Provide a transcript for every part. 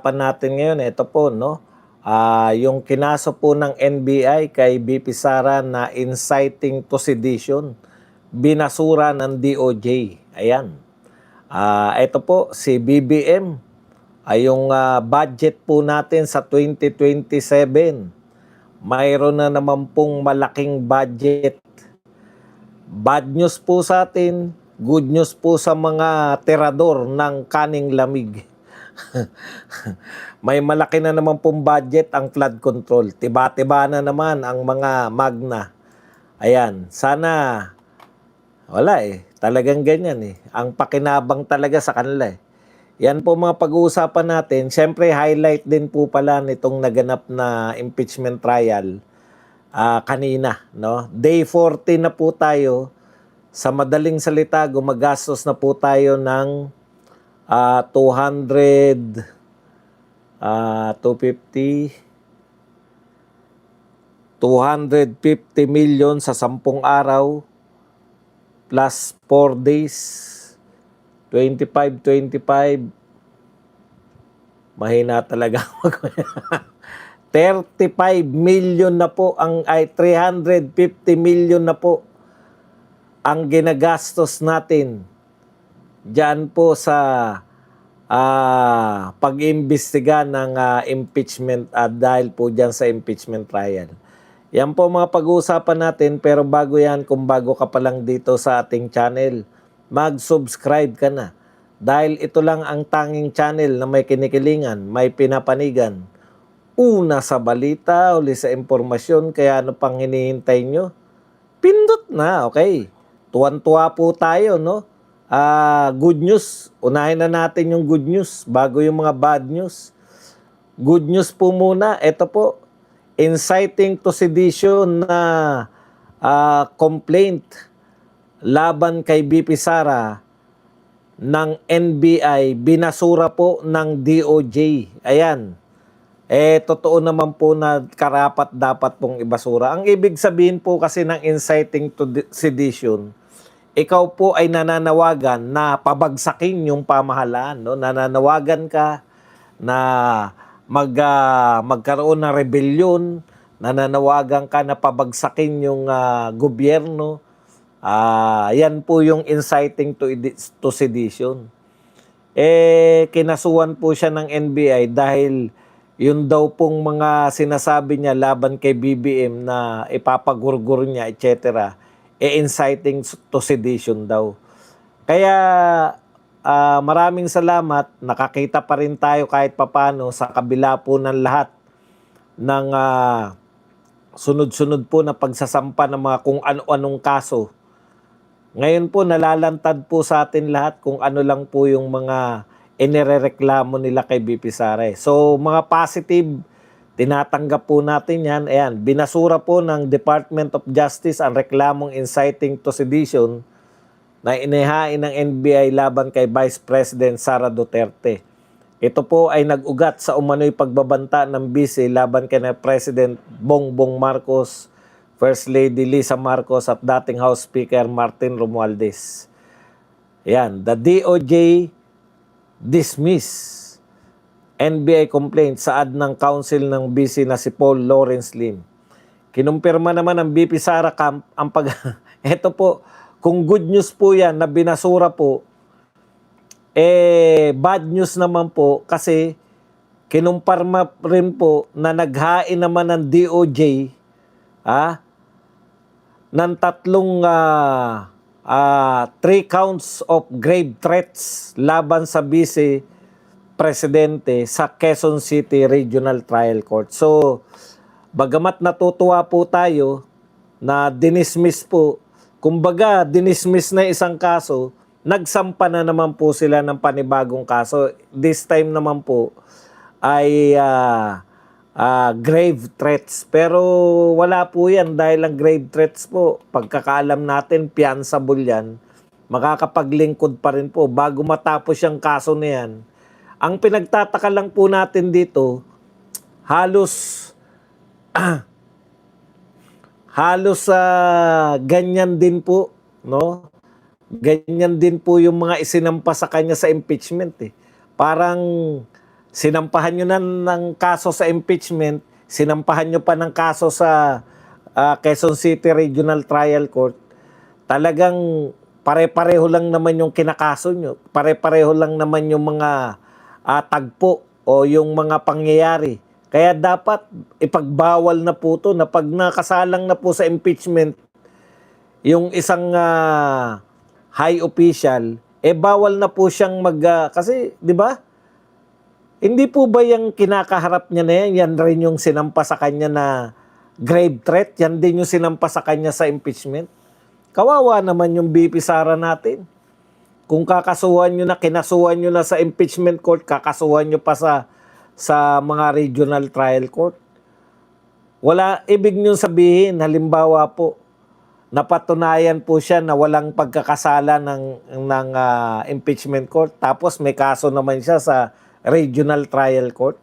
pag-uusapan natin ngayon, ito po, no? Yung kinaso po ng NBI kay BP Sara na inciting to sedition, binasura ng DOJ. Ayan. Ito po, si BBM, yung budget po natin sa 2027, mayroon na naman pong malaking budget. Bad news po sa atin, good news po sa mga tirador ng kaning lamig. May malaki na naman pong budget ang flood control. Tiba-tiba na naman ang mga magna. Ayan, sana wala talagang ganyan Ang pakinabang talaga sa kanila Yan po mga pag-uusapan natin. Siyempre, highlight din po pala nitong naganap na impeachment trial kanina, no? Day 40 na po tayo. Sa madaling salita, gumagastos na po tayo ng 250 million sa 10 araw plus 4 days, 25. Mahina talaga. 35 million na po 350 million na po ang ginagastos natin diyan po sa pag-imbestiga ng impeachment dahil po diyan sa impeachment trial. Yan po mga pag-uusapan natin, pero bago yan, kung bago ka pa lang dito sa ating channel, mag-subscribe ka na. Dahil ito lang ang tanging channel na may kinikilingan, may pinapanigan. Una sa balita, uli sa impormasyon, kaya ano pang hinihintay nyo? Pindot na, okay. Tuwan-tuwa po tayo, no? Good news. Unahin na natin yung good news bago yung mga bad news. Good news po muna. Ito po, inciting to sedition na complaint laban kay BP Sara ng NBI, binasura po ng DOJ. Ayan. Totoo naman po na karapat dapat pong ibasura. Ang ibig sabihin po kasi ng inciting to sedition, ikaw po ay nananawagan na pabagsakin yung pamahalaan, no? Nananawagan ka na magkaroon ng rebellion, nananawagan ka na pabagsakin yung gobyerno. Yan po yung inciting to sedition. Kinasuhan po siya ng NBI dahil yun daw pong mga sinasabi niya laban kay BBM na ipapagurgur niya, etc. Inciting to sedition daw. Kaya maraming salamat, nakakita pa rin tayo kahit papano sa kabila po ng lahat ng sunod-sunod po na pagsasampa ng mga kung ano-anong kaso. Ngayon po nalalantad po sa atin lahat kung ano lang po yung mga inirereklamo nila kay BP Sara. So mga positive, tinatanggap po natin yan. Ayan, binasura po ng Department of Justice ang reklamong inciting to sedition na inihain ng NBI laban kay Vice President Sara Duterte. Ito po ay nag-ugat sa umano'y pagbabanta ng BC laban kay President Bongbong Marcos, First Lady Lisa Marcos at dating House Speaker Martin Romualdez. Ayan, the DOJ dismiss NBI complaint saad ng counsel ng BC na si Paul Lawrence Lim. Kinumpirma naman ng BP Sara Camp ang ito po, kung good news po yan na binasura po, bad news naman po kasi kinumpirma rin po na naghain naman ng DOJ ng 3 counts of grave threats laban sa vice presidente sa Quezon City Regional Trial Court. So, bagamat natutuwa po tayo na dinismiss po, kumbaga dinismiss na isang kaso, nagsampa na naman po sila ng panibagong kaso. This time naman po ay grave threats. Pero wala po yan dahil ang grave threats po, pagkakaalam natin, fianceable yan, makakapaglingkod pa rin po bago matapos yung kaso na yan. Ang pinagtataka lang po natin dito, halos ganyan din po, no? Ganyan din po yung mga isinampa sa kanya sa impeachment. Parang Sinampahan nyo na ng kaso sa impeachment, sinampahan nyo pa ng kaso sa Quezon City Regional Trial Court. Talagang pare-pareho lang naman yung kinakaso nyo. Pare-pareho lang naman yung mga tagpo o yung mga pangyayari. Kaya dapat ipagbawal na po to na pag nakasalang na po sa impeachment yung isang high official, bawal na po siyang kasi, di ba? Hindi po ba yung kinakaharap niya na yan rin yung sinampa sa kanya na grave threat? Yan din yung sinampa sa kanya sa impeachment? Kawawa naman yung BP Sara natin. Kung kakasuhan nyo na, kinasuhan nyo na sa impeachment court, kakasuhan nyo pa sa mga regional trial court. Wala, ibig nyo sabihin, halimbawa po, napatunayan po siya na walang pagkakasala ng impeachment court, tapos may kaso naman siya sa regional trial court.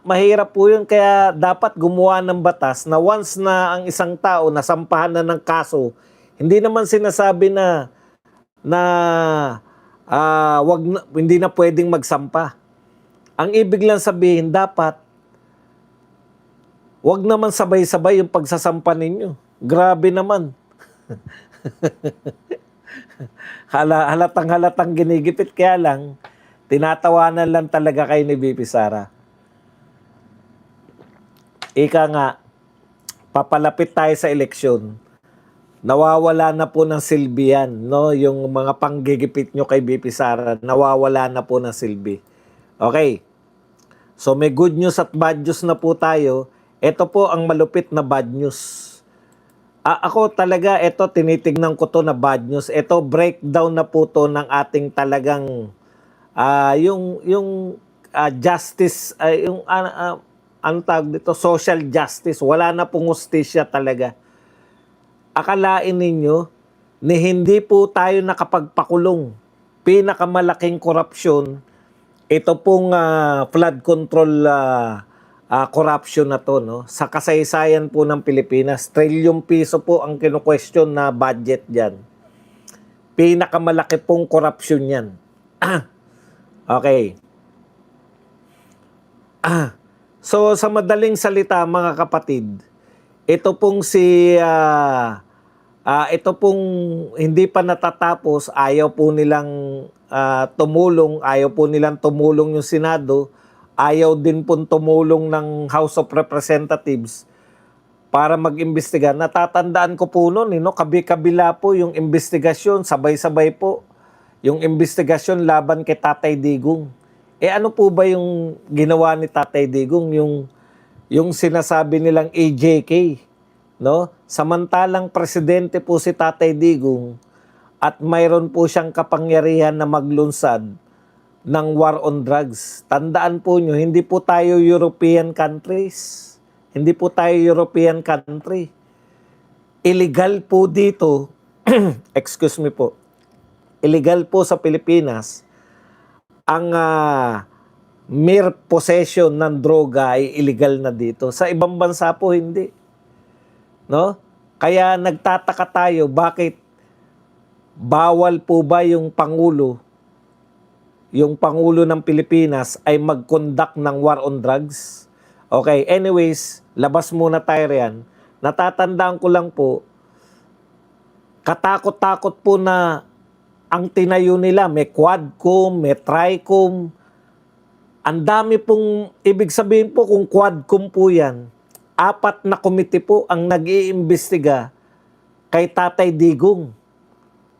Mahirap po yun, kaya dapat gumawa ng batas na once na ang isang tao nasampahan na ng kaso, hindi naman sinasabi na hindi na pwedeng magsampa. Ang ibig lang sabihin, dapat wag naman sabay-sabay yung pagsasampa ninyo. Grabe naman. Halatang ginigipit, kaya lang tinatawanan lang talaga kayo ni BP Sara. Ika nga, papalapit tayo sa eleksyon. Nawawala na po ng silbi yan, no? Yung mga panggigipit nyo kay BP Sara, nawawala na po ng silbi. Okay. So may good news at bad news na po tayo. Ito po ang malupit na bad news. Ako talaga, ito tinitignan ko to na bad news. Ito breakdown na po to ng ating talagang yung justice, ang tawag dito, social justice. Wala na pong hustisya talaga. Akalain ninyo, ni hindi po tayo nakapagpakulong. Pinakamalaking korupsyon, ito pong flood control corruption na to, no? Sa kasaysayan po ng Pilipinas, trilyong piso po ang kino-question na budget dyan. Pinakamalaki pong korupsyon yan. Okay. So, sa madaling salita, mga kapatid, ito pong ito pong hindi pa natatapos, ayaw po nilang tumulong yung Senado, ayaw din pong tumulong ng House of Representatives para mag-imbestiga. Natatandaan ko po noon, kabi-kabila po yung investigasyon, sabay-sabay po yung investigasyon laban kay Tatay Digong. Ano po ba yung ginawa ni Tatay Digong? Yung sinasabi nilang AJK, no? Samantalang presidente po si Tatay Digong at mayroon po siyang kapangyarihan na maglunsad ng war on drugs. Tandaan po nyo, hindi po tayo European countries. Hindi po tayo European country. Illegal po dito, excuse me po, illegal po sa Pilipinas, ang mere possession ng droga ay illegal na dito. Sa ibang bansa po, hindi. No? Kaya nagtataka tayo, bakit bawal po ba yung Pangulo ng Pilipinas ay mag-conduct ng war on drugs? Okay, anyways, labas muna tayo riyan. Natatandaan ko lang po, katakot-takot po na ang tinayo nila, may Quadcom, may Tricom. Ang dami pong, ibig sabihin po kung Quadcom po yan, 4 na komite po ang nag-iimbestiga kay Tatay Digong.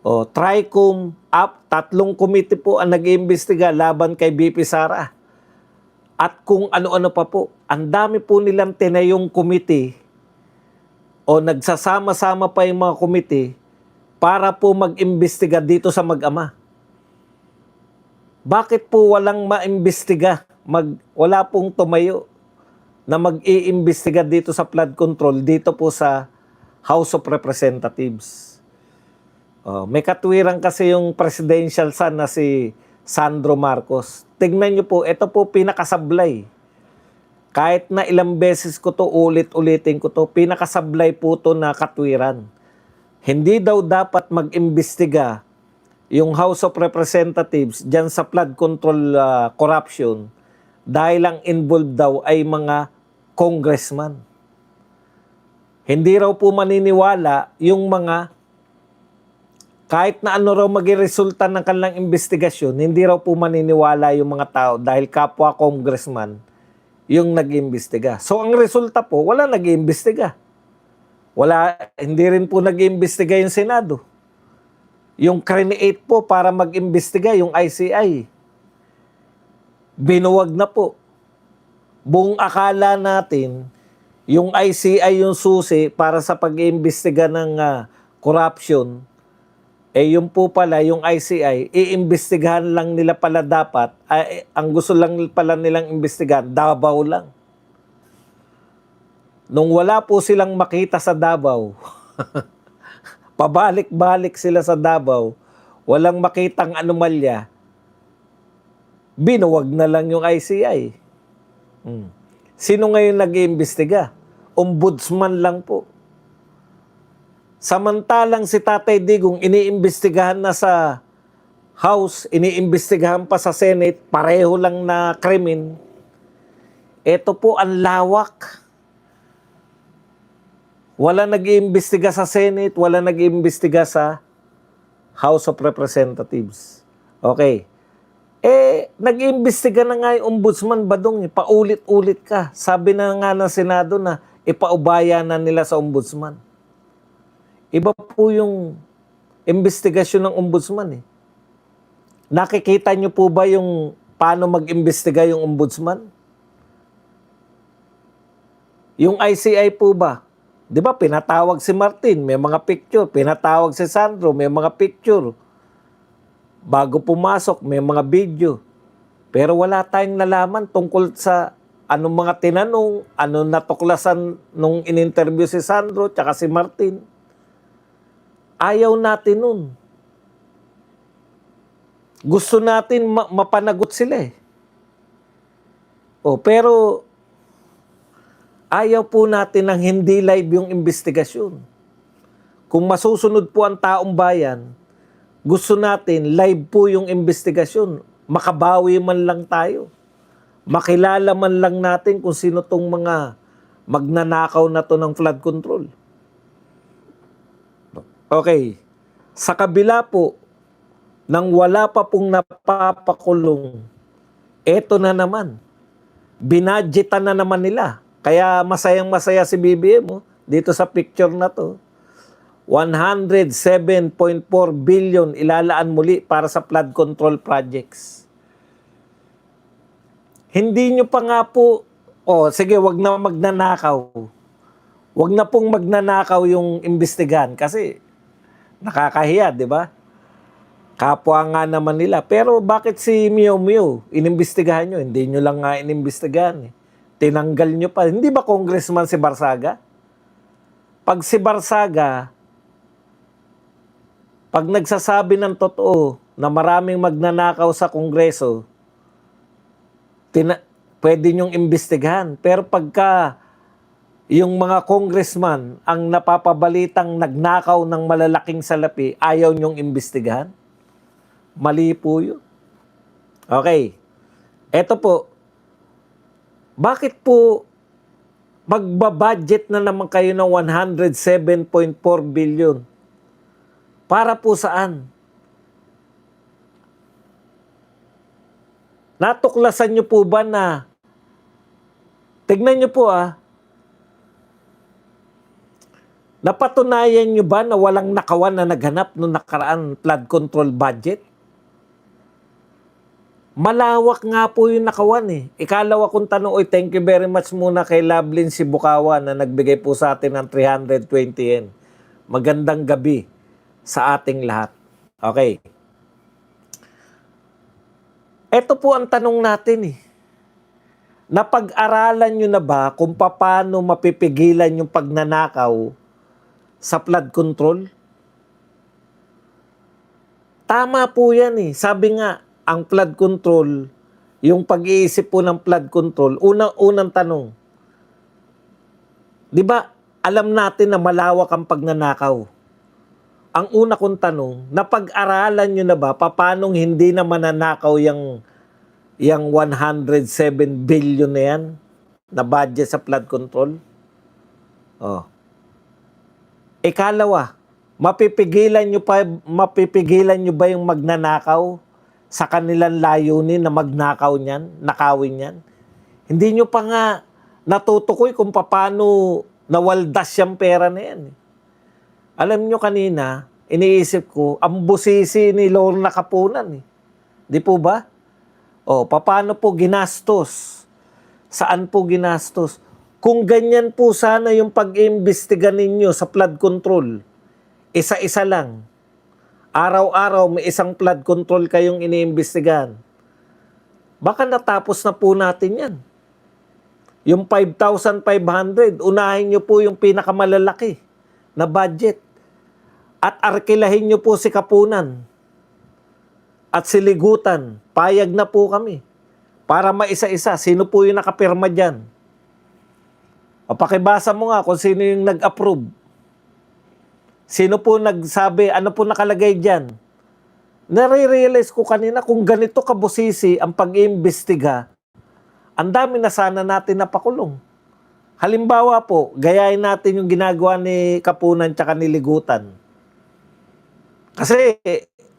Tricom, 3 komite po ang nag-iimbestiga laban kay BP Sara. At kung ano-ano pa po, ang dami po nilang tinayong komite o nagsasama-sama pa yung mga komite para po mag-imbestiga dito sa mag-ama. Bakit po walang ma-imbestiga? Wala pong tumayo na mag-iimbestiga dito sa flood control, dito po sa House of Representatives. May katwiran kasi yung presidential son na si Sandro Marcos. Tignan nyo po, ito po pinakasablay. Kahit na ilang beses ko to, ulit-ulitin ko to, pinakasablay po to na katwiran. Hindi daw dapat mag-imbestiga yung House of Representatives dyan sa flood control corruption dahil ang involved daw ay mga congressman. Hindi raw po maniniwala yung mga kahit na ano raw maging resulta ng kanilang investigasyon, hindi raw po maniniwala yung mga tao dahil kapwa congressman yung nag-iimbestiga. So ang resulta po, wala nag-iimbestiga. Hindi rin po nag-iimbestiga yung Senado. Yung create po para mag-imbestiga, yung ICI, binuwag na po. Buong akala natin, yung ICI yung susi para sa pag-iimbestiga ng corruption, yung po pala, yung ICI, iimbestigahan lang nila pala dapat, ang gusto lang pala nilang imbestigahan, Davao lang. Nung wala po silang makita sa Davao, pabalik-balik sila sa Davao, walang makitang anomalya, binuwag na lang yung ICI. Sino ngayon nag-iimbestiga? Ombudsman lang po. Samantalang si Tatay Digong iniimbestigahan na sa House, iniimbestigahan pa sa Senate, pareho lang na krimen. Ito po ang lawak. Wala nag-iimbestiga sa Senate, wala nag-iimbestiga sa House of Representatives. Okay. Nag-iimbestiga na nga yung ombudsman, Badong, paulit-ulit ka. Sabi na nga ng Senado na ipaubaya na nila sa ombudsman. Iba po yung investigasyon ng ombudsman eh. Nakikita nyo po ba yung paano mag-imbestiga yung ombudsman? Yung ICI po ba? Di ba pinatawag si Martin, may mga picture. Pinatawag si Sandro, may mga picture. Bago pumasok, may mga video. Pero wala tayong nalaman tungkol sa anong mga tinanong, anong natuklasan nung in-interview si Sandro tsaka si Martin. Ayaw natin nun. Gusto natin mapanagot sila eh. Pero ayaw po natin ng hindi live yung investigasyon. Kung masusunod po ang taong bayan, gusto natin live po yung investigasyon. Makabawi man lang tayo. Makilala man lang natin kung sino tong mga magnanakaw na to ng flood control. Okay. Sa kabila po, nang wala pa pong napapakulong, eto na naman. Binadgetan na naman nila. Kaya masayang-masaya si BBM dito sa picture na to. 107.4 billion ilalaan muli para sa flood control projects. Hindi nyo pa nga po, sige, wag na magnanakaw. Wag na pong magnanakaw yung imbestigahan kasi nakakahiya, di ba? Kapwa nga naman nila. Pero bakit si Mio Mio inimbestigahan nyo? Hindi nyo lang nga inimbestigahan eh. Tinanggal nyo pa. Hindi ba congressman si Barsaga? Pag si Barsaga, pag nagsasabi ng totoo na maraming magnanakaw sa Kongreso, pwede nyong imbestigahan. Pero pagka yung mga congressman ang napapabalitang nagnakaw ng malalaking salapi, ayaw nyong imbestigahan? Mali po yun. Okay. Eto po. Bakit po magbabudget na naman kayo ng 107.4 billion? Para po saan? Natuklasan nyo po ba na, tignan nyo po napatunayan nyo ba na walang nakawan na naghanap noong nakaraan flood control budget? Malawak nga po yung nakawan eh. Ikalawa kong tanong, thank you very much muna kay Lovelyn Sibukawa na nagbigay po sa atin ng 320 yen. Magandang gabi sa ating lahat. Okay. Ito po ang tanong natin eh. Napag-aralan nyo na ba kung paano mapipigilan yung pagnanakaw sa flood control? Tama po yan eh. Sabi nga, ang flood control, yung pag-iisip po ng flood control, unang tanong, di ba, alam natin na malawak ang pagnanakaw. ang una kong tanong, napag-aralan nyo na ba paanong hindi na mananakaw yung 107 billion na yan na budget sa flood control? Oh. Ikalawa, mapipigilan nyo ba yung magnanakaw sa kanilang layunin na magnakaw niyan, nakawin niyan? Hindi nyo pa nga natutukoy kung paano nawaldas yung pera na yan. Alam nyo kanina, iniisip ko, ang busisi ni Lorna Kapunan. Di po ba? O, paano po ginastos? Saan po ginastos? Kung ganyan po sana yung pag-iimbestiga ninyo sa flood control, isa-isa lang. Araw-araw may isang flood control kayong iniimbestigahan. Baka natapos na po natin yan. Yung 5,500, unahin nyo po yung pinakamalalaki na budget. At arkilahin nyo po si Kapunan at si Ligutan. Payag na po kami. Para maisa-isa, sino po yung nakapirma dyan? O pakibasa mo nga kung sino yung nag-approve. Sino po nagsabi, ano po nakalagay dyan? Nare-realize ko kanina kung ganito kabusisi ang pag-iimbestiga, ang dami na sana natin napakulong. Halimbawa po, gayahin natin yung ginagawa ni Kapunan tsaka ni Ligutan. Kasi,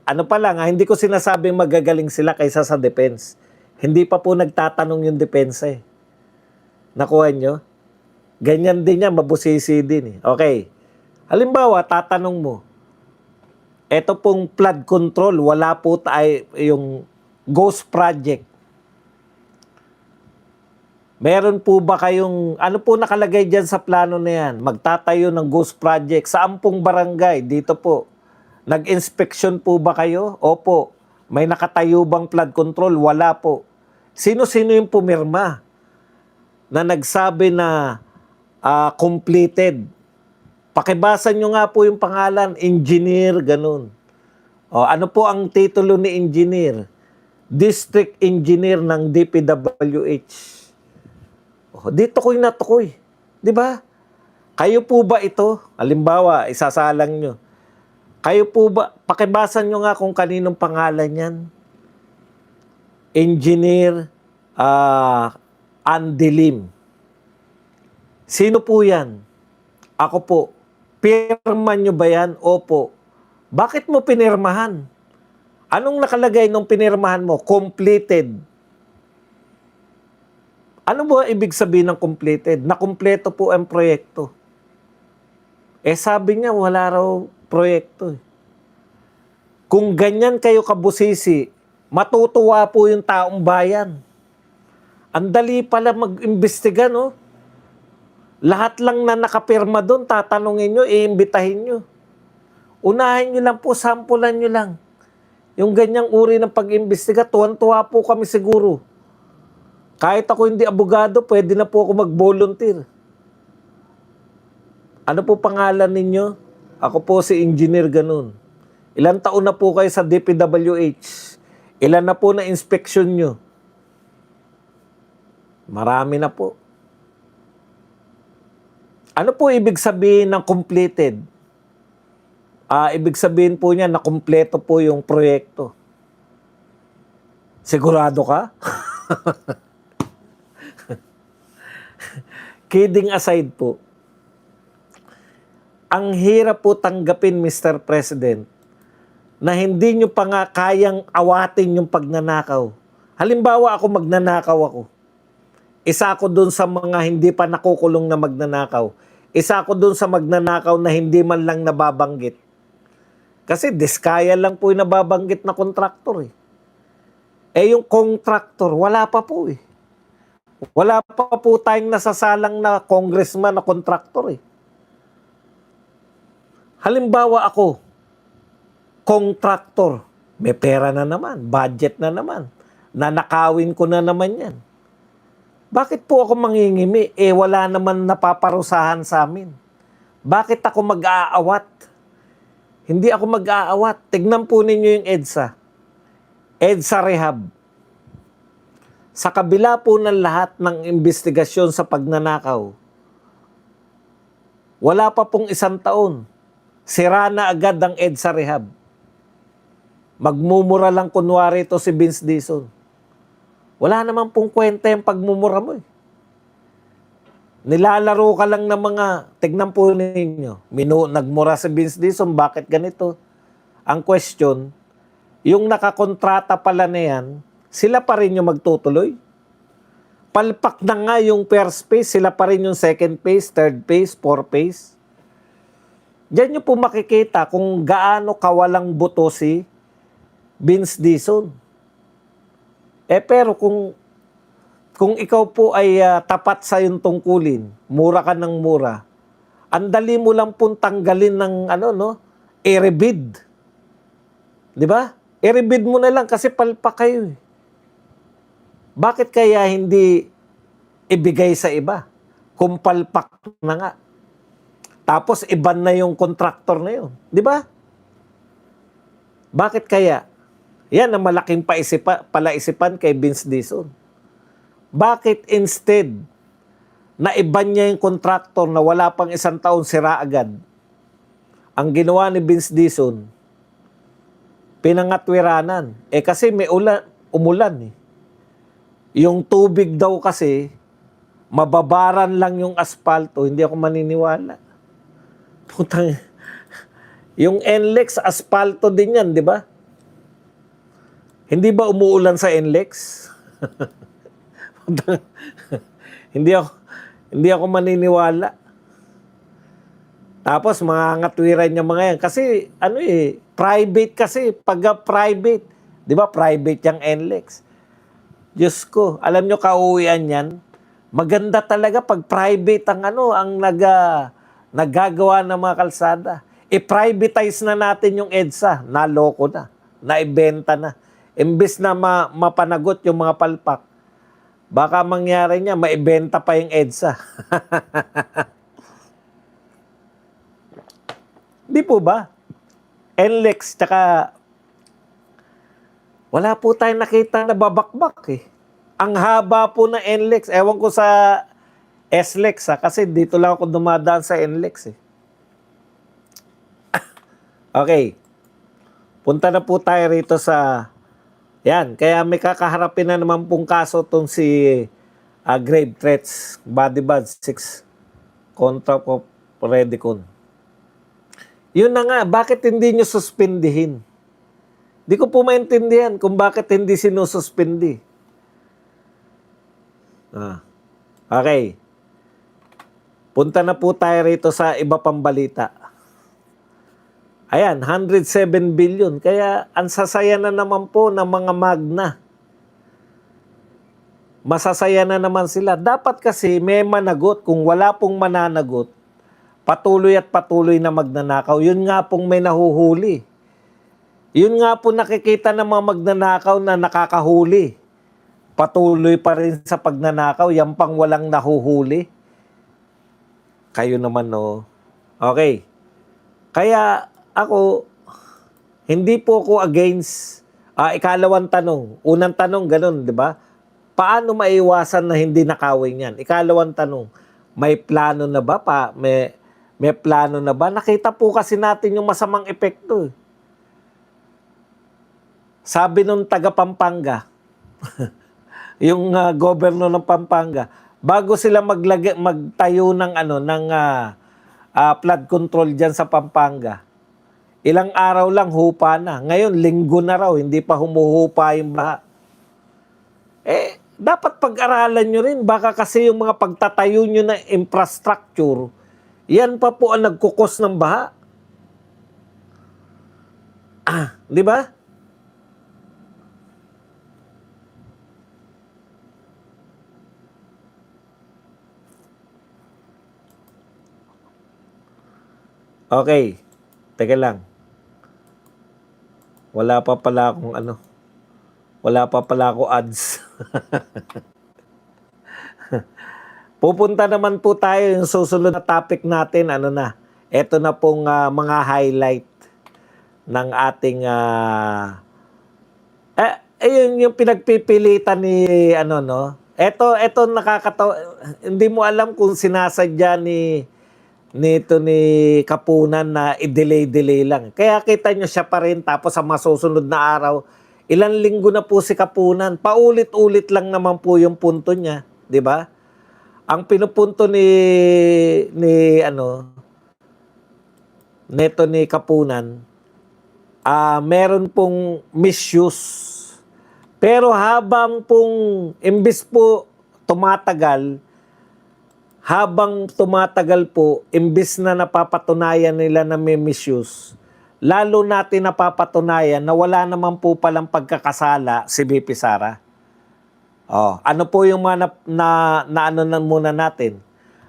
ano pa lang, hindi ko sinasabing magagaling sila kaysa sa defense. Hindi pa po nagtatanong yung depensa eh. Nakuha nyo? Ganyan din yan, mabusisi din eh. Okay. Halimbawa, tatanong mo, eto pong flood control, wala po tayo yung ghost project. Meron po ba kayong, ano po nakalagay dyan sa plano na yan? Magtatayo ng ghost project sa 10 barangay, dito po. Nag-inspection po ba kayo? Opo. May nakatayo bang flood control? Wala po. Sino-sino yung pumirma na nagsabi na completed? Pakibasa nyo nga po yung pangalan, engineer, ganun. O, ano po ang titulo ni engineer? District engineer ng DPWH. O, dito ko'y natukoy. Di ba? Kayo po ba ito? Halimbawa, isasalang nyo. Kayo po ba, pakibasa nyo nga kung kaninong pangalan yan. Engineer Andy Lim. Sino po yan? Ako po. Pirma nyo ba yan? Opo. Bakit mo pinirmahan? Anong nakalagay nung pinirmahan mo? Completed. Ano ba ibig sabihin ng completed? Nakumpleto po ang proyekto. Eh sabi niya, wala raw proyekto. Kung ganyan kayo kabusisi, matutuwa po yung taong bayan. Ang dali pala mag-imbestiga, no? Lahat lang na nakapirma doon, tatanungin nyo, iimbitahin nyo. Unahin nyo lang po, sampulan nyo lang. Yung ganyang uri ng pag-imbestiga, tuwan-tuwa po kami siguro. Kahit ako hindi abogado, pwede na po ako mag-volunteer. Ano po pangalan ninyo? Ako po si engineer ganun. Ilan taon na po kayo sa DPWH? Ilan na po na inspection nyo? Marami na po. Ano po ibig sabihin ng completed? Ibig sabihin po niya na kumpleto po yung proyekto. Sigurado ka? Kidding aside po, ang hirap po tanggapin, Mr. President, na hindi nyo pa nga kayang awatin yung pagnanakaw. Halimbawa ako magnanakaw ako. Isa ako dun sa mga hindi pa nakukulong na magnanakaw. Isa ako dun sa magnanakaw na hindi man lang nababanggit. Kasi diskaya lang po yung nababanggit na kontraktor eh. Eh yung kontraktor, wala pa po eh. Wala pa po tayong nasasalang na congressman na kontraktor eh. Halimbawa ako, kontraktor, may pera na naman, budget na naman, nanakawin ko na naman yan. Bakit po ako mangingimi? Eh wala naman napaparusahan sa amin. Bakit ako mag-aawat? Hindi ako mag-aawat. Tignan po ninyo yung EDSA. EDSA Rehab. Sa kabila po ng lahat ng investigasyon sa pagnanakaw, wala pa pong 1 taon. Sira na agad ang EDSA rehab. Magmumura lang kunwari ito si Vince Dizon. Wala naman pong kwenta yung pagmumura mo eh. Nilalaro ka lang ng mga, tignan po ninyo, nagmura si Vince Dizon, bakit ganito? Ang question, yung nakakontrata pala na yan, sila pa rin yung magtutuloy. Palpak na nga yung first phase, sila pa rin yung second phase, third phase, fourth phase. Diyan nyo po makikita kung gaano kawalang buto si Vince Dizon. Pero kung ikaw po ay tapat sa yung tungkulin, mura ka ng mura, ang dali mo lang pong tanggalin ng i-rebid. Di ba? I-rebid mo na lang kasi palpak kayo. Bakit kaya hindi ibigay sa iba? Kung palpak na nga. Tapos iban na yung contractor na yun. Di ba? Bakit kaya? Yan ang malaking palaisipan kay Vince Dizon. Bakit instead na iban niya yung contractor na wala pang isang taon sira agad, ang ginawa ni Vince Dizon, pinangatwiranan. Kasi may umulan eh. Yung tubig daw kasi, mababaran lang yung asfalto, hindi ako maniniwala. Putang, yung NLEX, asfalto din yan, di ba? Hindi ba umuulan sa NLEX? hindi ako maniniwala. Tapos mga ngatwiran niya mga yan. Kasi private kasi. Pag private, di ba private yung NLEX? Diyos ko, alam nyo kauwian yan? Maganda talaga pag private ang nagagawa ng mga kalsada. I-privatize na natin yung EDSA. Naloko na. Naibenta na. Imbis na mapanagot yung mga palpak, baka mangyari niya, maibenta pa yung EDSA. Di po ba? NLEX, tsaka wala po tayong nakita na babakbak eh. Ang haba po na NLEX. Ewan ko sa SLEX kasi dito lang ako dumadaan sa NLEX eh. Okay. Punta na po tayo rito sa yan, kaya may kakaharapin na naman pong kaso itong si grave threats, body bad, 6 contract of Redicon. Yun na nga, bakit hindi nyo suspindihin? Di ko po maintindihan kung bakit hindi sinususpindi. Okay. Punta na po tayo rito sa iba pang balita. Ayan, 107 billion. Kaya ang sasaya na naman po ng mga magna. Masasaya na naman sila. Dapat kasi may managot. Kung wala pong mananagot, patuloy at patuloy na magnanakaw. Yun nga pong may nahuhuli. Yun nga po nakikita ng mga magnanakaw na nakakahuli. Patuloy pa rin sa pagnanakaw. Yan pang walang nahuhuli. Kayo naman, no? Okay. Kaya ako, hindi po ako against ikalawang tanong. Unang tanong, ganun, di ba? Paano maiwasan na hindi nakawin yan? Ikalawang tanong, may plano na ba? May plano na ba? Nakita po kasi natin yung masamang epekto. Sabi nung taga Pampanga, yung governor ng Pampanga, bago sila magtayo ng flood control diyan sa Pampanga, ilang araw lang hupa na. Ngayon linggo na raw, hindi pa humuhupa yung baha. Dapat pag-aralan nyo rin, baka kasi yung mga pagtatayo nyo na infrastructure, yan pa po ang nagkukos ng baha. Di ba? Okay. Teka lang. Wala pa pala ako ads. Pupunta naman po tayo yung susunod na topic natin. Ito na pong mga highlight ng ating yung pinagpipilitan ni Ito nakakatawa. Hindi mo alam kung sinasadya ni nito ni Kapunan na i-delay-delay lang. Kaya kita nyo siya pa rin, tapos sa masusunod na araw, ilang linggo na po si Kapunan. Paulit-ulit lang naman po yung punto niya, di ba? Ang pinupunto ni ano neto ni Kapunan, meron pong misuse. Pero habang imbis po habang tumatagal po, imbis na napapatunayan nila na may misuse, lalo natin napapatunayan na wala naman po palang pagkakasala si BP Sara. Ano po yung mga ano na muna natin?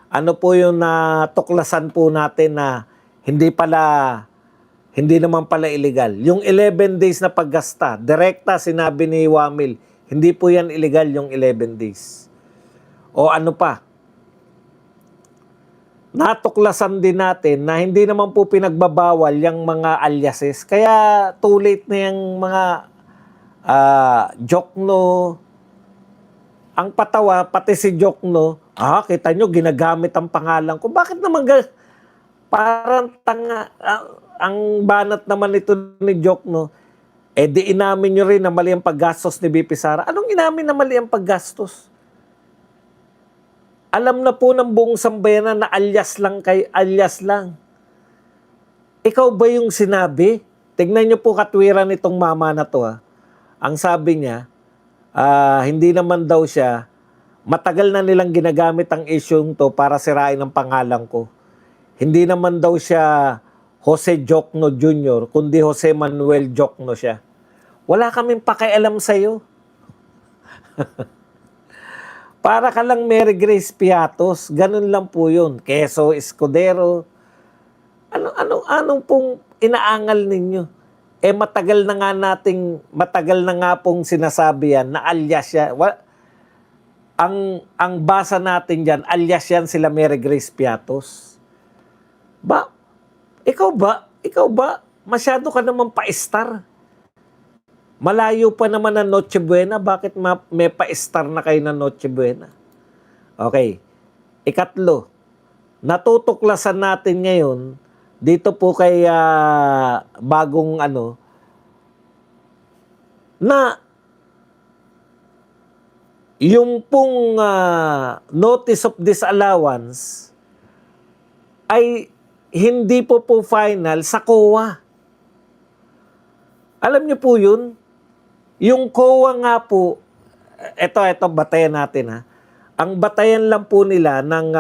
Ano po yung natuklasan po natin na hindi naman pala illegal? Yung 11 days na paggasta, direkta sinabi ni Wamil, hindi po yan illegal yung 11 days. O ano pa? Natuklasan din natin na hindi naman po pinagbabawal yung mga aliases. Kaya too late na yung mga Jokno. Ang patawa, pati si Jokno, kita nyo, ginagamit ang pangalan ko. Bakit naman parang tanga, ang banat naman ito ni Jokno, di inamin nyo rin na mali ang paggastos ni BP Sara. Anong inamin na mali ang paggastos? Alam na po ng buong sambayanan na alias lang. Ikaw ba yung sinabi? Tignan nyo po katwiran nitong mama na to. Ang sabi niya, hindi naman daw siya, matagal na nilang ginagamit ang isyong to para sirain ang pangalan ko. Hindi naman daw siya Jose Jokno Jr., kundi Jose Manuel Jokno siya. Wala kaming pakialam sa'yo. Para ka lang Mary Grace Piatos, ganun lang po yun. Queso Escudero. Anong pong inaangal ninyo? Matagal na nga pong sinasabi yan na alias siya. Ang basa natin dyan, alias yan sila Mary Grace Piatos. Ikaw ba, masyado ka naman pa-star. Malayo pa naman ang Noche Buena, bakit may pa-star na kayo na Noche Buena? Okay. Ikatlo, natutuklasan natin ngayon, dito po kay bagong na yung pong notice of disallowance ay hindi po final sa COA. Alam niyo po yun? Yung COA nga po, ito batayan natin Ang batayan lang po nila ng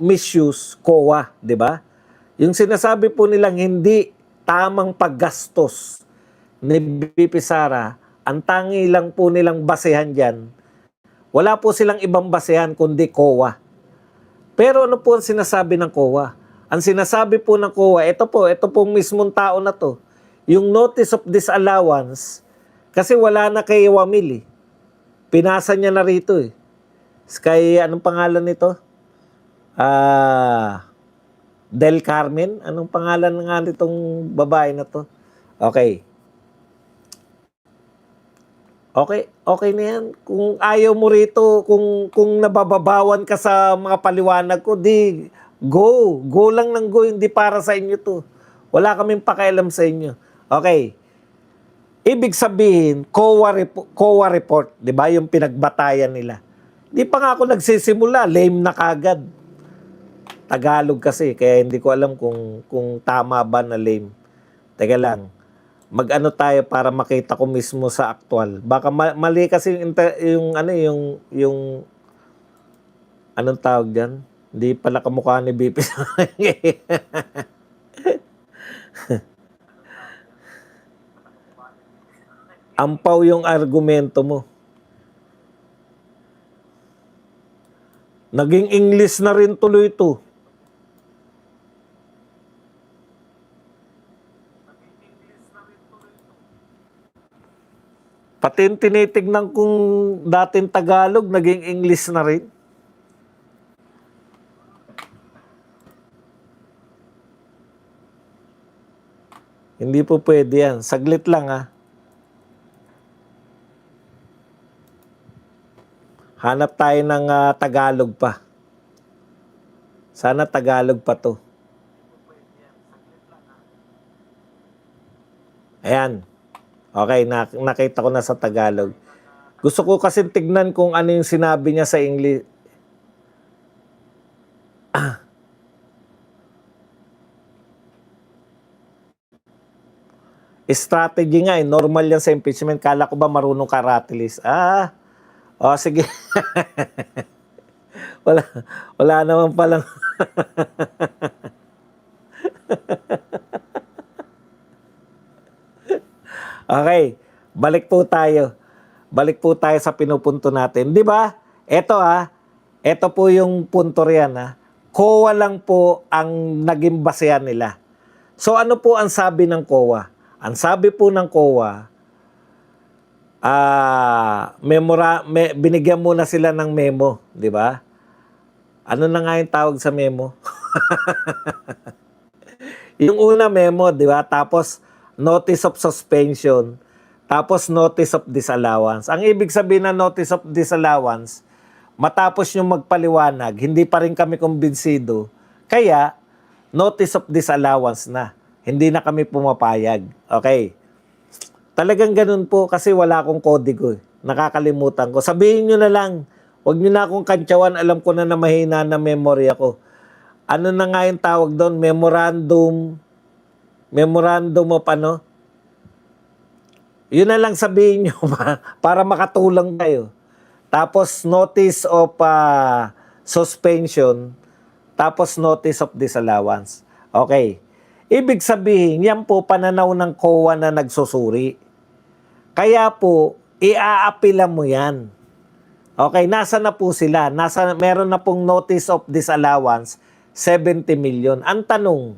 misuse COA, di ba? Yung sinasabi po nilang hindi tamang paggastos ni BP Sara, ang tangi lang po nilang basehan dyan. Wala po silang ibang basehan kundi COA. Pero ano po ang sinasabi ng COA? Ang sinasabi po ng COA, ito pong mismong tao na to, yung notice of disallowance, kasi wala na kay Wamil Pinasa niya na rito Kay, anong pangalan nito? Del Carmen? Anong pangalan nga nitong babae na to? Okay. Okay na yan. Kung ayaw mo rito, kung nabababawan ka sa mga paliwanag ko, di go. Go lang ng go, hindi para sa inyo to. Wala kaming pakialam sa inyo. Okay. Ibig sabihin, COA report, di ba? Yung pinagbatayan nila. Di pa nga ako nagsisimula, lame na kagad. Tagalog kasi, kaya hindi ko alam kung tama ba na lame. Teka lang. Mag-ano tayo para makita ko mismo sa actual. Baka mali kasi yung anong tawag diyan? Hindi pala kamukha ni BP. Ampaw yung argumento mo. Naging English na rin tuloy ito. Pati yung tinitignan kong dating Tagalog, naging English na rin. Hindi po pwede yan. Saglit lang Hanap tayo ng Tagalog pa. Sana Tagalog pa to. Ayan. Okay, nakita ko na sa Tagalog. Gusto ko kasi tignan kung ano yung sinabi niya sa English. Strategy nga eh. Normal yan sa impeachment. Kala ko ba marunong ka ratilis? Sige. wala, wala naman palang. Okay, balik po tayo. Balik po tayo sa pinupunto natin. Di ba? Ito po yung punto riyan COA lang po ang naging basehan nila. So ano po ang sabi ng COA? Ang sabi po ng COA, binigyan muna sila ng memo, di ba? Ano na nga yung tawag sa memo? Yung una memo, di ba? Tapos notice of suspension, tapos notice of disallowance. Ang ibig sabihin ng notice of disallowance, matapos yung magpaliwanag, hindi pa rin kami kumbinsido, kaya notice of disallowance na. Hindi na kami pumapayag. Okay. Talagang ganun po kasi wala akong kodigo. Nakakalimutan ko. Sabihin nyo na lang. Huwag nyo na akong kantsawan. Alam ko na mahina na memory ako. Ano na nga yung tawag doon? Memorandum of ano? Yun na lang sabihin nyo para makatulong kayo. Tapos notice of suspension. Tapos notice of disallowance. Okay. Ibig sabihin, yan po pananaw ng COA na nagsusuri. Kaya po, iaapila mo yan. Okay, nasa na po sila? Meron na pong notice of disallowance, 70 million. Ang tanong,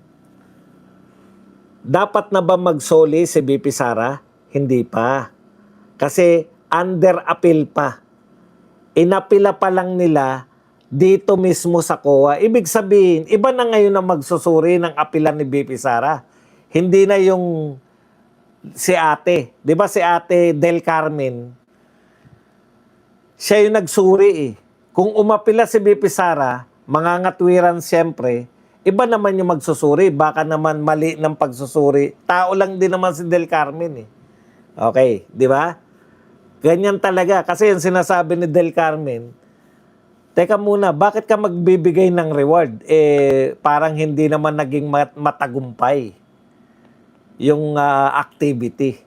dapat na ba magsoli si BP Sara? Hindi pa. Kasi under appeal pa. Inapila pa lang nila dito mismo sa COA. Ibig sabihin, iba na ngayon ang magsusuri ng apilan ni BP Sara. Hindi na yung si ate. Di ba si ate Del Carmen? Siya yung nagsuri eh. Kung umapila si BP Sara, mangangatwiran siyempre, iba naman yung magsusuri. Baka naman mali ng pagsusuri. Tao lang din naman si Del Carmen eh. Okay, di ba? Ganyan talaga. Kasi yung sinasabi ni Del Carmen, teka muna, bakit ka magbibigay ng reward? Parang hindi naman naging matagumpay yung activity.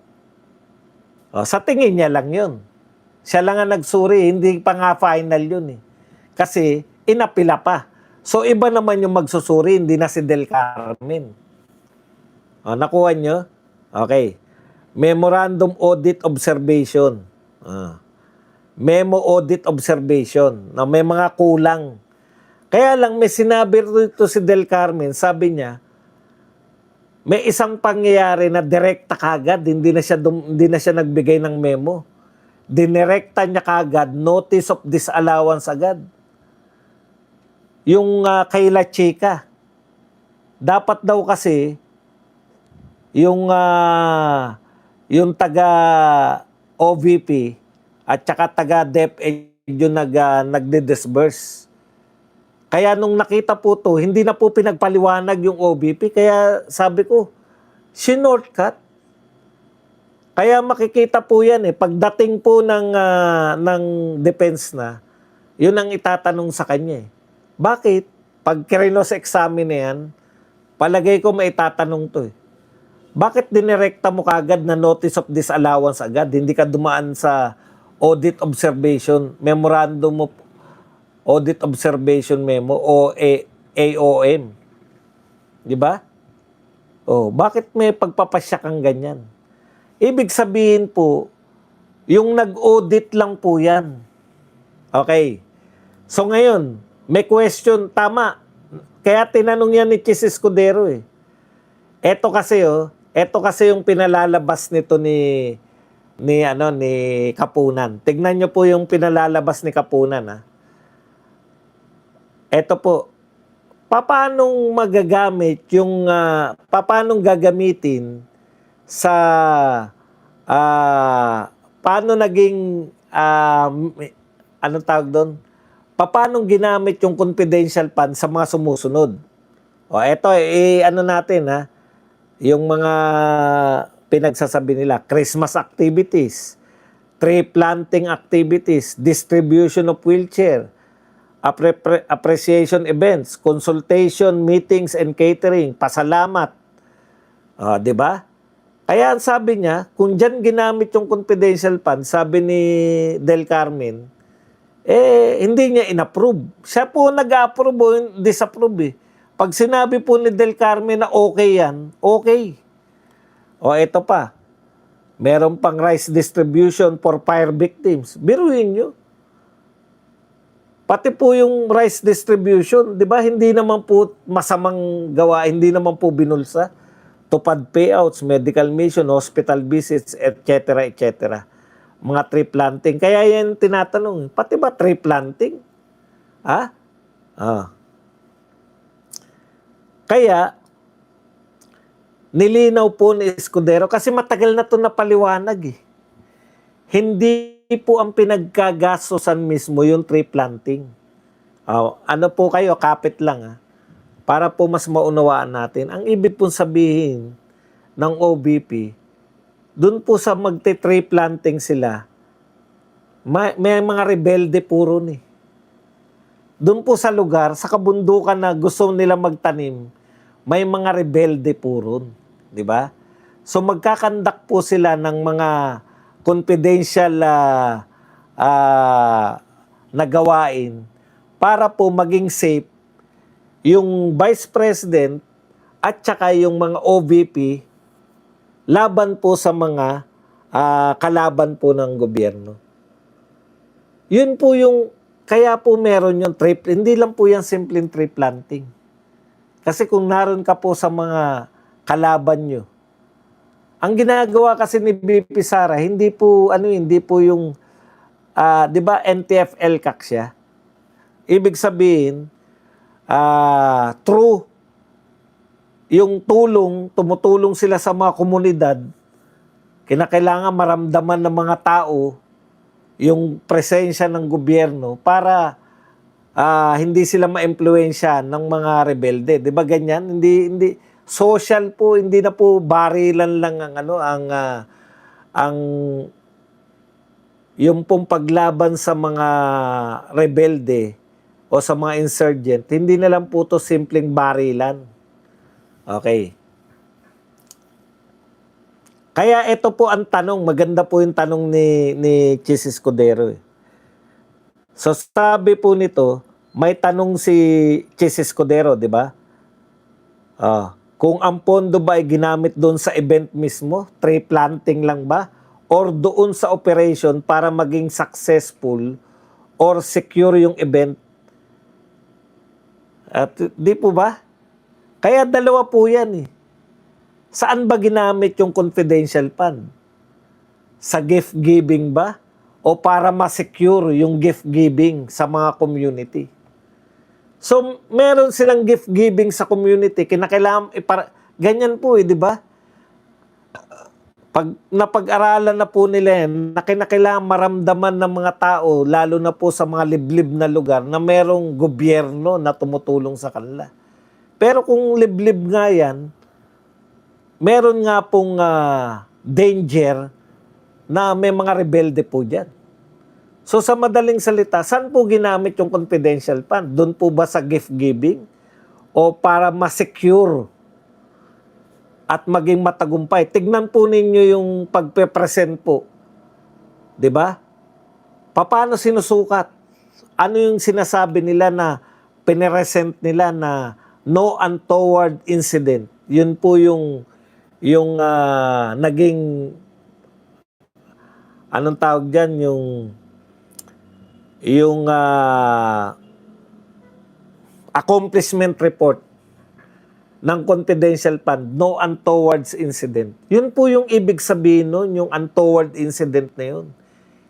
Sa tingin niya lang yun. Siya lang ang nagsuri, hindi pa nga final yun eh. Kasi inapila pa. So iba naman yung magsusuri, hindi na si Del Carmen. Nakuha nyo? Okay. Memorandum Audit Observation. Memo Audit Observation na may mga kulang. Kaya lang may sinabi rito si Del Carmen, sabi niya, may isang pangyayari na direkta kagad, hindi na siya nagbigay ng memo. Dinirekta niya kagad, notice of disallowance agad. Yung kay La Chica, dapat daw kasi yung taga OVP at saka taga DepEd yung nagde-disburse. Kaya nung nakita po to, hindi na po pinagpaliwanag yung OVP. Kaya sabi ko, shortcut. Kaya makikita po yan eh. Pagdating po ng defense na, yun ang itatanong sa kanya eh. Bakit? Pag krinos-examine na yan, palagay ko may itatanong to eh. Bakit dinirekta mo kagad na notice of disallowance agad? Hindi ka dumaan sa audit observation, memorandum of audit observation memo o AOM. Di ba? Bakit may pagpapasya kang ganyan? Ibig sabihin po, yung nag-audit lang po yan. Okay. So ngayon, may question, tama. Kaya tinanong yan ni Chis Escudero eh. Ito kasi yung pinalalabas nito ni Kapunan. Tignan niyo po yung pinalalabas ni Kapunan Ito po. Paanong gagamitin sa paano naging anong tawag doon? Paano ginamit yung confidential fund sa mga sumusunod? Ito natin yung mga pinagsasabi nila, Christmas activities, tree planting activities, distribution of wheelchair, appreciation events, consultation, meetings and catering, pasalamat. 'Di ba? Kaya ang sabi niya, kung diyan ginamit yung confidential fund, sabi ni Del Carmen, hindi niya inapprove. Siya po nag-approve o disapprove eh. Pag sinabi po ni Del Carmen na okay yan, okay. O ito pa, meron pang rice distribution for fire victims. Biruin nyo. Pati po yung rice distribution, di ba, hindi naman po masamang gawa, hindi naman po binulsa. Tupad payouts, medical mission, hospital visits, etc., etc. Mga tree planting. Kaya yan tinatanong, pati ba tree planting? Ha? Kaya, nilinaw po ni Escudero, kasi matagal na ito napaliwanag eh. Hindi po ang pinagkagastosan mismo yung tree planting. Ano po kayo, kapit lang para po mas maunawaan natin. Ang ibig pong sabihin ng OBP, dun po sa magte-tree planting sila, may mga rebelde puro ni. Dun po sa lugar, sa kabundukan na gusto nila magtanim, may mga rebelde puro. Di ba? So magkakandak po sila ng mga confidential na gawain para po maging safe yung Vice President at saka yung mga OVP laban po sa mga kalaban po ng gobyerno. Yun po yung, kaya po meron yung tree, hindi lang po yan simpleng tree planting. Kasi kung naroon ka po sa mga kalaban nyo, ang ginagawa kasi ni BP Sara, hindi po yung, 'di ba, NTFL CAC siya. Ibig sabihin, true yung tumutulong sila sa mga komunidad, kinakailangan maramdaman ng mga tao yung presensya ng gobyerno para hindi sila ma-impluwensya ng mga rebelde. 'Di ba ganyan? Hindi social po, hindi na po barilan lang ang yung pong paglaban sa mga rebelde o sa mga insurgent, hindi na lang po to simpleng barilan. Okay. Kaya ito po ang tanong, maganda po yung tanong ni Chis Escudero. So sabi po nito, may tanong si Chis Escudero, di ba? Kung ang pondo ba ay ginamit doon sa event mismo, tree planting lang ba? Or doon sa operation para maging successful or secure yung event? At di po ba? Kaya dalawa po yan eh. Saan ba ginamit yung confidential fund? Sa gift giving ba? O para ma-secure yung gift giving sa mga community? So, meron silang gift giving sa community, kinakailangan, ganyan po di ba? Pag napag-aralan na po nila yan, na kinakailangan maramdaman ng mga tao, lalo na po sa mga liblib na lugar, na merong gobyerno na tumutulong sa kanila. Pero kung liblib nga yan, meron nga pong danger na may mga rebelde po dyan. So sa madaling salita, saan po ginamit yung confidential fund? Doon po ba sa gift giving? O para ma-secure at maging matagumpay? Tignan po ninyo yung pagpe-present po. 'Di ba? Paano sinusukat? Ano yung sinasabi nila na pineresent nila na no untoward incident? Yun po yung naging anong tawag diyan, yung accomplishment report ng confidential fund, no untoward incident. Yun po yung ibig sabihin nun, yung untoward incident na yun.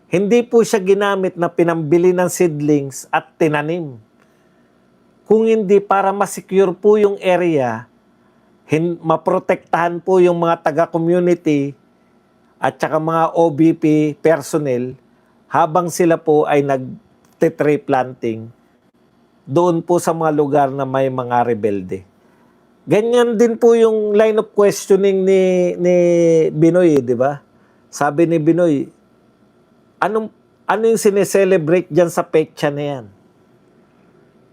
Hindi po siya ginamit na pinambili ng seedlings at tinanim. Kung hindi, para ma-secure po yung area, maprotektahan po yung mga taga-community at saka mga OBP personnel habang sila po ay nag-tree planting doon po sa mga lugar na may mga rebelde. Ganyan din po yung line of questioning ni Binoy, di ba? Sabi ni Binoy, anong ano yung sineselebrate diyan sa petsa na yan?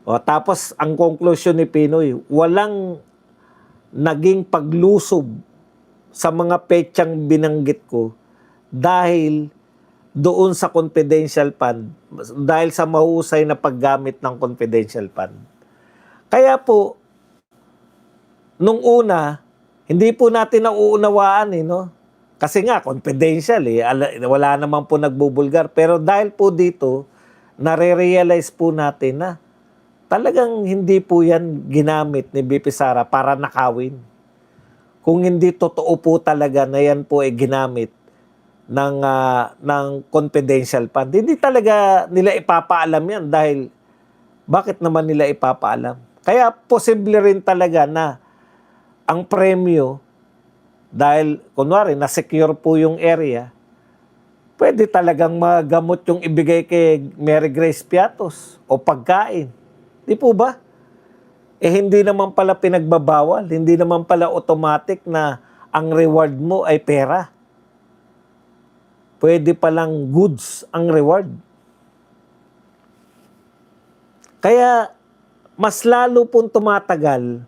O tapos ang conclusion ni Pinoy, walang naging paglusob sa mga petsang binanggit ko dahil doon sa confidential fund, dahil sa mahusay na paggamit ng confidential fund. Kaya po, nung una, hindi po natin nauunawaan no? Kasi nga, confidential wala naman po nagbubulgar. Pero dahil po dito, nare-realize po natin na talagang hindi po yan ginamit ni BP Sara para nakawin. Kung hindi totoo po talaga na yan po ay ginamit ng confidential fund, hindi talaga nila ipapaalam yan dahil bakit naman nila ipapaalam? Kaya posible rin talaga na ang premyo, dahil kunwari na-secure po yung area, pwede talagang magamot yung ibigay kay Mary Grace Piatos o pagkain. Di po ba? Hindi naman pala pinagbabawal, hindi naman pala automatic na ang reward mo ay pera. Pwede palang goods ang reward. Kaya mas lalo pong tumatagal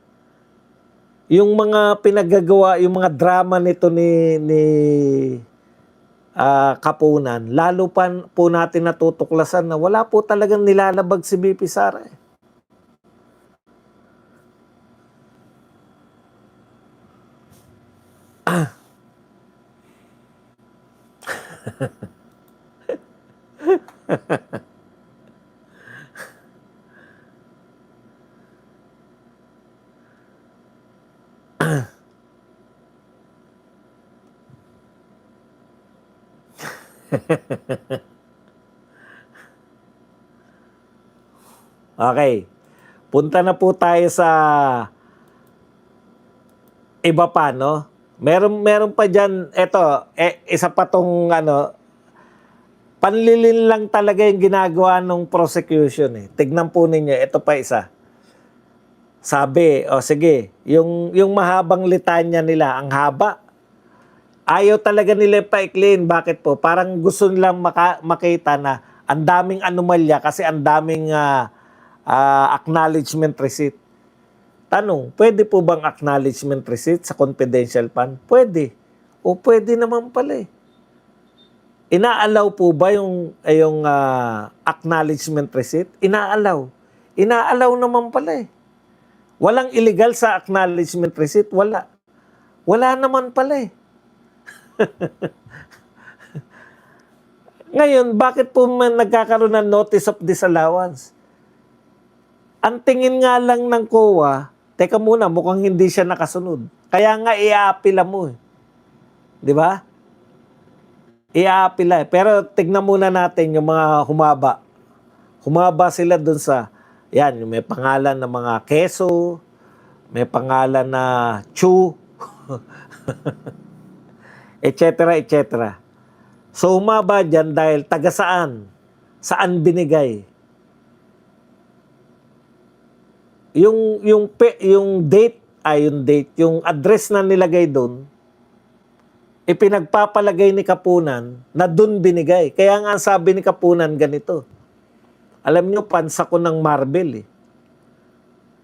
yung mga pinagagawa, yung mga drama nito ni Kapunan, lalo pa po natin natutuklasan na wala po talagang nilalabag si BP Sara. Okay. Punta na po tayo sa iba pa, no? Meron pa diyan, isa pa tong panlilin lang talaga yung ginagawa ng prosecution Tignan po ninyo, ito pa isa. Sabi, sige, yung mahabang litanya nila, ang haba. Ayaw talaga nila paikliin. Bakit po? Parang gusto nilang makita na ang daming anomalya kasi ang daming acknowledgement receipt. Tanong, pwede po bang acknowledgement receipt sa confidential fund? Pwede. O pwede naman pala Inaalaw po ba yung acknowledgement receipt? Inaalaw. Inaalaw naman pala Walang illegal sa acknowledgement receipt? Wala. Wala naman pala Ngayon, bakit po nagkakaroon ng notice of disallowance? Ang tingin nga lang ng COA, teka muna, mukhang hindi siya nakasunod. Kaya nga i-aapila mo Di ba? I-aapila Pero tignan muna natin yung mga humaba. Humaba sila dun sa, yan, yung may pangalan ng mga keso, may pangalan na Chu, etc. etc. So humaba dyan dahil taga saan? Saan binigay? Yung date, yung address na nilagay doon, ipinagpapalagay ni Kapunan na doon binigay. Kaya nga sabi ni Kapunan ganito. Alam niyo, pansa ko ng marble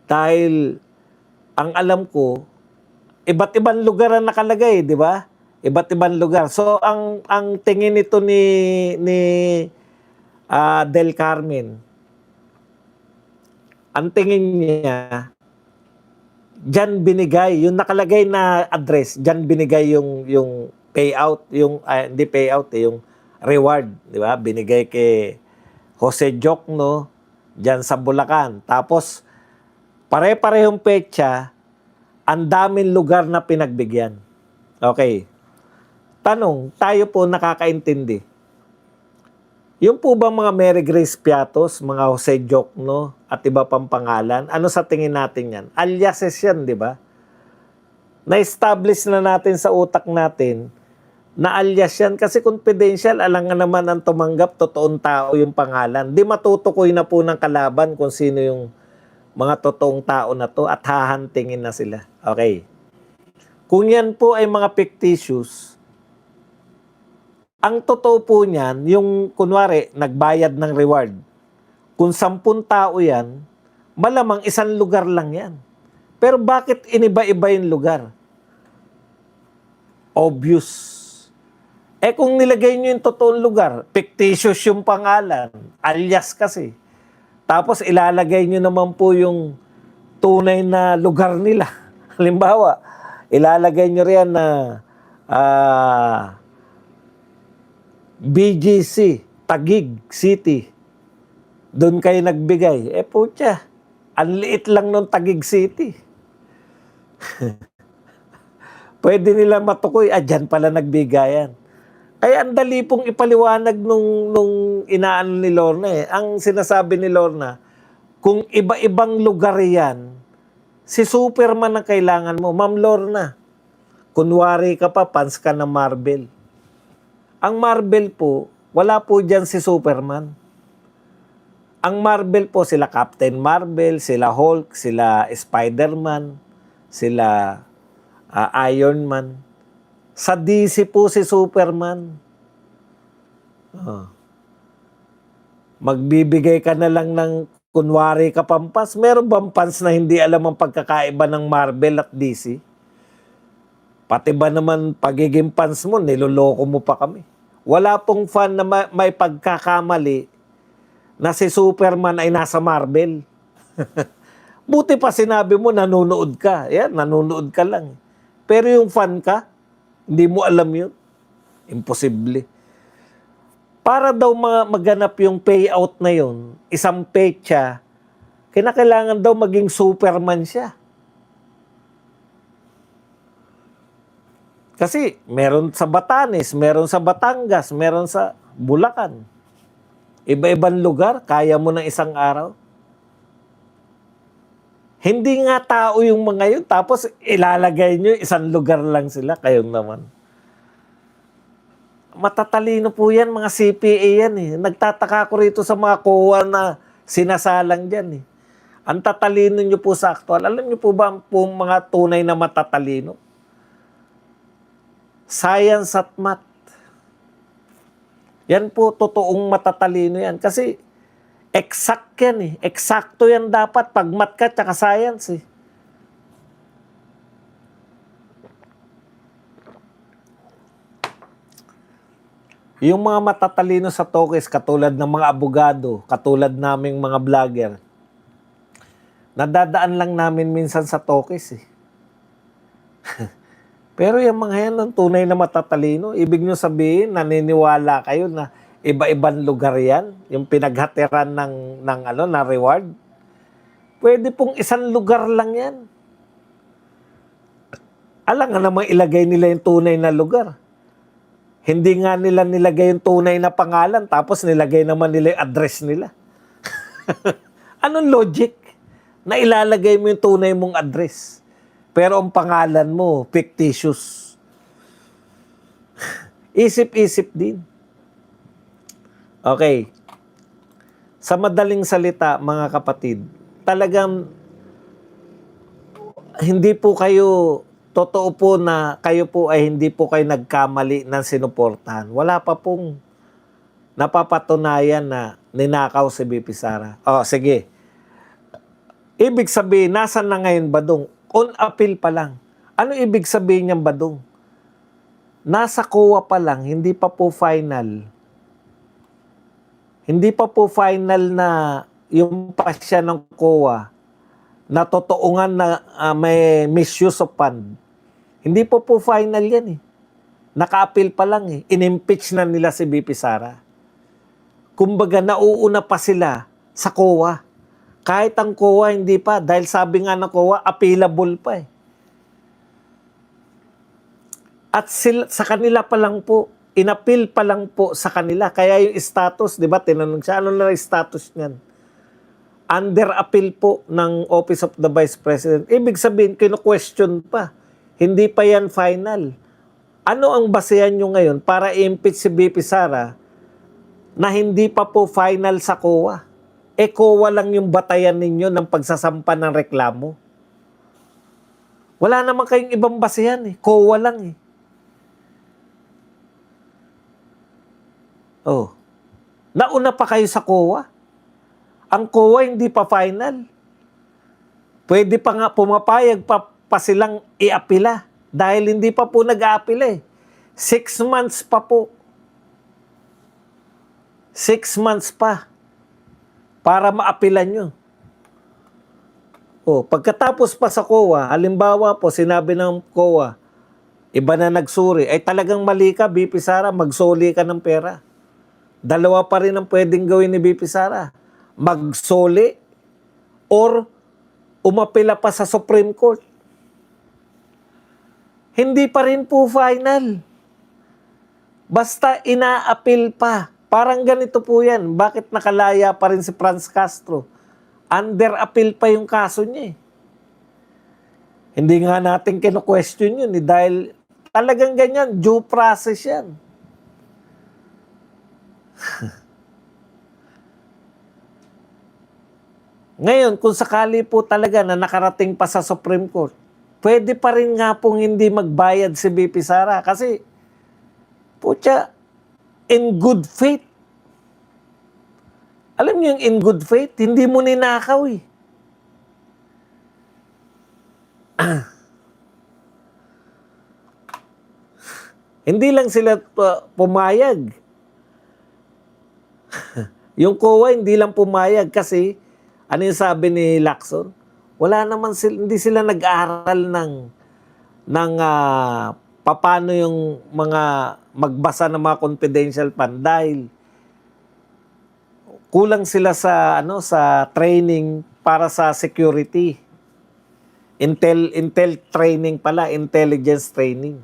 Dahil ang alam ko, iba't ibang lugar ang nakalagay, di ba? Iba't ibang lugar. So ang tingin nito ni Del Carmen, ang tingin niya, diyan binigay yung nakalagay na address, diyan binigay yung payout, hindi payout yung reward, di ba? Binigay kay Jose Jokno diyan sa Bulacan. Tapos pare-parehong petsa, ang daming lugar na pinagbigyan. Okay. Tanong, tayo po nakakaintindi. Yung po ba mga Mary Grace Piatos, mga Jose Jokno, at iba pang pangalan, ano sa tingin natin yan? Aliases yan, di ba? Na-establish na natin sa utak natin na alias yan kasi confidential, alangan naman ang tumanggap, totoong tao yung pangalan. Di matutukoy na po ng kalaban kung sino yung mga totoong tao na to at hahantingin na sila. Okay. Kung yan po ay mga fictitious, ang totoo po niyan, yung kunwari, nagbayad ng reward. Kung 10 tao yan, malamang isang lugar lang yan. Pero bakit iniba-iba yung lugar? Obvious. Kung nilagay nyo yung totoong lugar, fictitious yung pangalan, alias kasi. Tapos ilalagay nyo naman po yung tunay na lugar nila. Halimbawa, ilalagay nyo riyan na BGC, Taguig City. Doon kayo nagbigay. Putya, ang liit lang ng Taguig City. Pwede nila matukoy, dyan pala nagbigayan. Kaya ang dali pong ipaliwanag nung inaano ni Lorna. Ang sinasabi ni Lorna, kung iba-ibang lugar yan, si Superman ang kailangan mo. Ma'am Lorna, kunwari ka pa, fans ka ng Marvel. Ang Marvel po, wala po dyan si Superman. Ang Marvel po, sila Captain Marvel, sila Hulk, sila Spider-Man, sila Iron Man. Sa DC po si Superman. Magbibigay ka na lang ng kunwari ka pampas. Meron bang fans na hindi alam ang pagkakaiba ng Marvel at DC? Pati ba naman pagiging fans mo, niloloko mo pa kami. Wala pong fan na may pagkakamali na si Superman ay nasa Marvel. Buti pa sinabi mo, nanonood ka. Yan, nanonood ka lang. Pero yung fan ka, hindi mo alam yun. Imposible. Para daw maganap yung payout na yun, isang petsa, kinakailangan daw maging Superman siya. Kasi meron sa Batanes, meron sa Batangas, meron sa Bulacan. Iba-ibang lugar, kaya mo ng isang araw. Hindi nga tao yung mga yun, tapos ilalagay nyo, isang lugar lang sila, kayong naman. Matatalino po yan, mga CPA yan eh. Nagtataka ko rito sa mga COA na sinasalang dyan eh. Ang tatalino nyo po sa aktual. Alam nyo po ba po mga tunay na matatalino? Science at math. Yan po, totoong matatalino yan. Kasi exact yan eh. Eksakto yan dapat pag math ka tsaka science eh. Yung mga matatalino sa Tokis, katulad ng mga abogado, katulad naming mga vlogger, nadadaan lang namin minsan sa Tokis eh. Pero yung mga yan, ang tunay na matatalino, ibig nyo sabihin, naniniwala kayo na iba-ibang lugar yan, yung pinaghatiran ng reward. Pwede pong isang lugar lang yan. Alam nga namang ilagay nila yung tunay na lugar. Hindi nga nila nilagay yung tunay na pangalan, tapos nilagay naman nila yung address nila. Anong logic? Na ilalagay mo yung tunay mong address, pero ang pangalan mo, fictitious. Isip-isip din. Okay. Sa madaling salita, mga kapatid, talagang hindi po kayo, totoo po na kayo po ay hindi po kayo nagkamali ng sinuportahan. Wala pa pong napapatunayan na ninakaw si BP Sara. Sige. Ibig sabihin, nasan na ngayon Badong? On appeal pa lang. Ano ibig sabihin niyang Badong? Nasa COA pa lang, hindi pa po final. Hindi pa po final na yung pasya ng COA na totoongan na may misuse of fund. Hindi po final yan eh. Naka-appeal pa lang eh. In-impeach na nila si BP Sara. Kumbaga, nauuna pa sila sa COA. Kahit ang COA hindi pa. Dahil sabi nga ng COA, appealable pa eh. At sa kanila pa lang po, in-appeal pa lang po sa kanila. Kaya yung status, di ba, tinanong siya, ano na yung status niyan? Under appeal po ng Office of the Vice President. Ibig sabihin, kino-question pa. Hindi pa yan final. Ano ang basehan nyo ngayon para i-impeach si BP Sara na hindi pa po final sa COA? COA lang yung batayan ninyo ng pagsasampa ng reklamo. Wala naman kayong ibang basehan eh. COA lang eh. Oh. Nauna pa kayo sa COA. Ang COA hindi pa final. Pwede pa nga pumapayag pa silang iapila dahil hindi pa po nag-aapila eh. 6 months pa po. 6 months pa para maapilan nyo. Oh, pagkatapos pa sa COA, halimbawa po, sinabi ng COA, iba na nagsuri, ay talagang mali ka, BP Sara, magsoli ka ng pera. Dalawa pa rin ang pwedeng gawin ni BP Sara. Magsoli or umapila pa sa Supreme Court. Hindi pa rin po final. Basta ina-appeal pa. Parang ganito po yan. Bakit nakalaya pa rin si Franz Castro? Under appeal pa yung kaso niya eh. Hindi nga natin kino-question yun eh, dahil talagang ganyan, due process yan. Ngayon, kung sakali po talaga na nakarating pa sa Supreme Court, pwede pa rin nga pong hindi magbayad si BP Sara kasi putya, in good faith. Alam niyo yung in good faith, hindi mo ninakaw eh. Hindi lang sila pumayag. Yung COA hindi lang pumayag kasi ano yung sabi ni Lacson? Wala naman sila, hindi sila nag-aral ng paano yung mga magbasa ng mga confidential fund dahil kulang sila sa sa training para sa security. Intel training pala, intelligence training.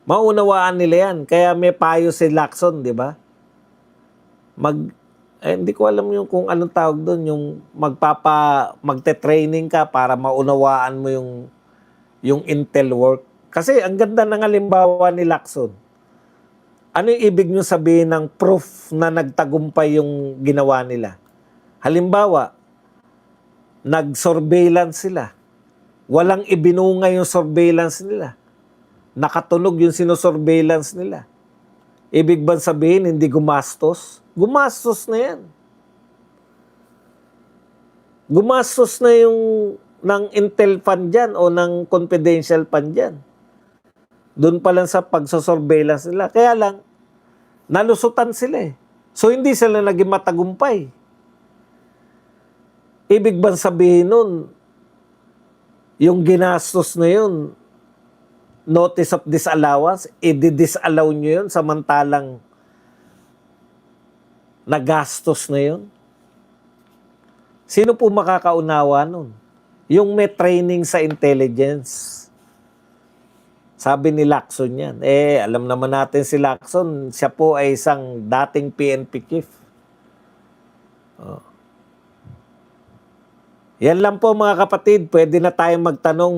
Maunawaan nila yan. Kaya may payo si Lacson, di ba? Hindi ko alam yung kung anong tawag doon, yung magte-training ka para maunawaan mo yung intel work. Kasi ang ganda ng halimbawa ni Lacson. Ano yung ibig nyo sabihin ng proof na nagtagumpay yung ginawa nila? Halimbawa, nag-surveillance sila. Walang ibinunga yung surveillance nila. Nakatunog yung sinosurveillance nila. Ibig bang sabihin, hindi gumastos? Gumastos na yan. Gumastos na yung ng intel fund dyan o ng confidential fund dyan. Doon pa lang sa pagsosurveillance nila. Kaya lang, nalusutan sila eh. So, hindi sila naging matagumpay. Ibig bang sabihin nun, yung ginastos na yun, notice of disallowance, i-disallow nyo yun samantalang nagastos na yun? Sino po makakaunawa nun? Yung may training sa intelligence. Sabi ni Lacson yan. Alam naman natin si Lacson, siya po ay isang dating PNP chief. Yan lang po mga kapatid. Pwede na tayong magtanong,